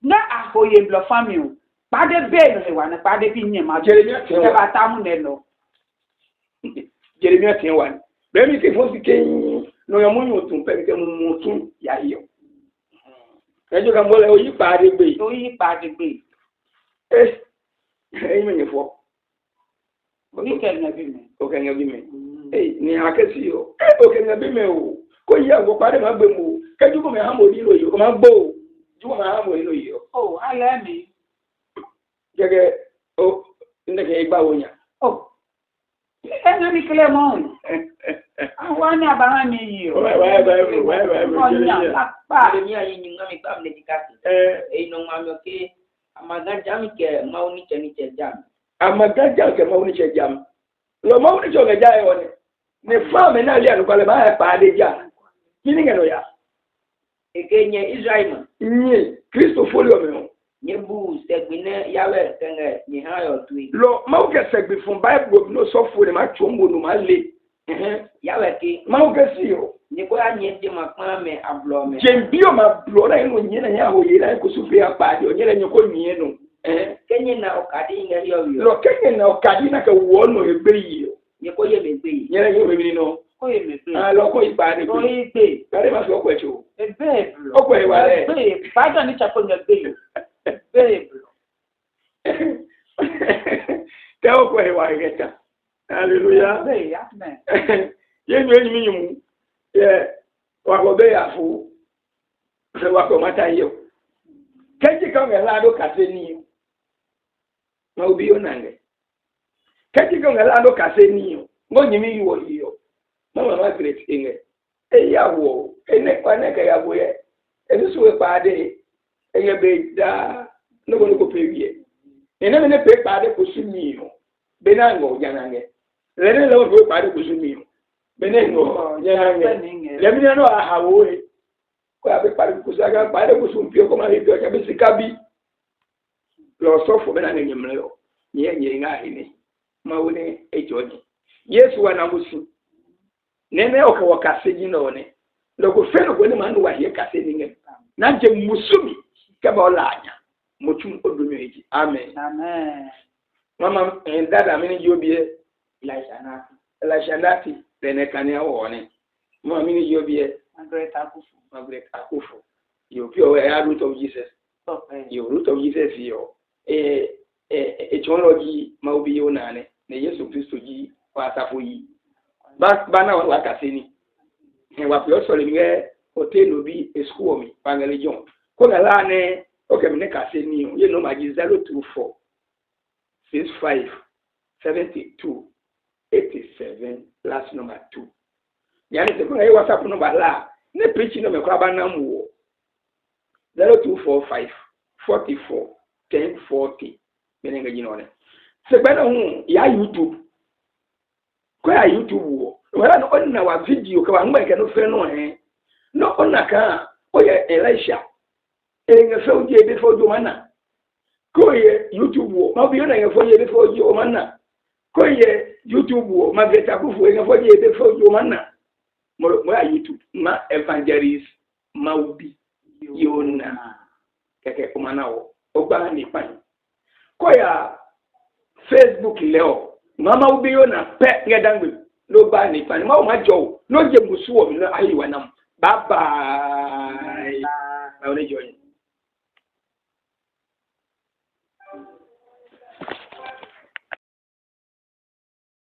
na ahoye blo family pade be no he wa na pade bi nye ma Jeremia ke ba ta mu ne lo Jeremia 10:1 be mi ke fo si ke no yo mo tun pe ke mo tun ya yo e jo ka mo le o yi pade gbe o yi pade gbe Amen for. Weekend na bi me. Okay, na bi me. Ni akesi yo. Okay, na bi me o. Ko ya go pare ma gbe mu. Ka ju ko me ha mo ni lo yo. Ko ma gbo. Ju ko ma ha mo ni lo yo. Oh, ala mi. Gege o ndeke igba wonya. Oh. Ena mi kele mo. Awani abara mi yi o. Why. Onya lapa. Ni ayi nyunga mi ba medikasi. No ma mi ke amaga jam ke mauni cheni jam. Amagaja ke mauni che jam. Lo mauni cho ga jae one. Ne fame na ali anu kwale ba pa de ja. Kini ngeno ya. Ekenye Israel. Ni Kristo folio me. Nyebu segbine yawe kenge ni hayo tui. Lo mauke segbi fun Bible no so fu ni ma chombo no ma le. Yawe ki Mauke si yo. ni ko anye de makpa me ablo me. Jembio ma blo na ino nyina nya ho yira ko su fe apa de onyere nyoko nwie no. Kenye na okadi ngari yo. Lo kenye na okadi na ka wo no egbe yi. Ni ko ye megbe. Nyere yo me no. Ko ye megbe. Lo ko ipa de. Ko ye gbe. Kare ma so ko echo. Ebe. Okwe e wale. Ebe. Pada ni chapo ngbe. Ebe. Te okwe e wale. Hallelujah. Ebe, amen. Ye nwe nyimi nyimu. Ye wako be afu. Se wako mata yo. Keji ka ngela do kase ni. Mawubi Yona nge. Keji ka ngela do kase ni. Ngo nyimi yo yo. Mama Margaret inge. Ya wo. Ene kwa ne ka ya bo ye. Eni suwe pa de. Eye be da. No ko pe wie. Ene me ne pe pa de ko sumi yo. Be na ngo janange. Lene lo pe pa de ko sumi yo. Be ne ngo janange. Le mi no aha wo e. Ko ya be pa de ko saga pa de ko sumi yo ko ma ri yo ka be sikabi. Lo so fo be na nyemle yo. Nye nga hini. Ma woni e joji. Yesu wana musu. Nene oka wakase jina one. Loko feno kwene manu wa hiye kase ninge. Nanje musumi kaba olanya. Muchum odumyo hiji. Amen. Amen. Mama dada mini jobie. Elisha Nati. Rene kanya one. Mama mini jobie. Margaret Akufu. You pure root of Jesus. Okay. You root of Jesus yo. Echology Mawubi Yona ne. Ne Yesu Kristo ji wa asafo yi. Bana wa kaseni. Wa pio so le nge hotel obi eskuo mi pangale jon. Ko gala ne o ke me kaseni o ye no ma 024 65 72 87 last number 2. Yani se ko ngai WhatsApp number la ne preach no me kwa bana mu 0245 44 1040 menenga jinone. Se bana hu ya YouTube. Kwa YouTube wo wala no onna wa video ka wa ngba ke no fe no no onna ka o ye Elisha nga fe oje be fo jo mana ko ye YouTube wo Mawubi Yona nga fo ye be fo jo mana ko ye YouTube wo Margaret Akufu nga fo ye be fo jo mana mo ya YouTube ma Evangelist Mawubi Yona keke kumana wo ogba ni pan ko ya Facebook leo Mawubi Yona pe ngedangbe lo ba ni pan ma o ma jo no je musu wo mi no ayi wanam baba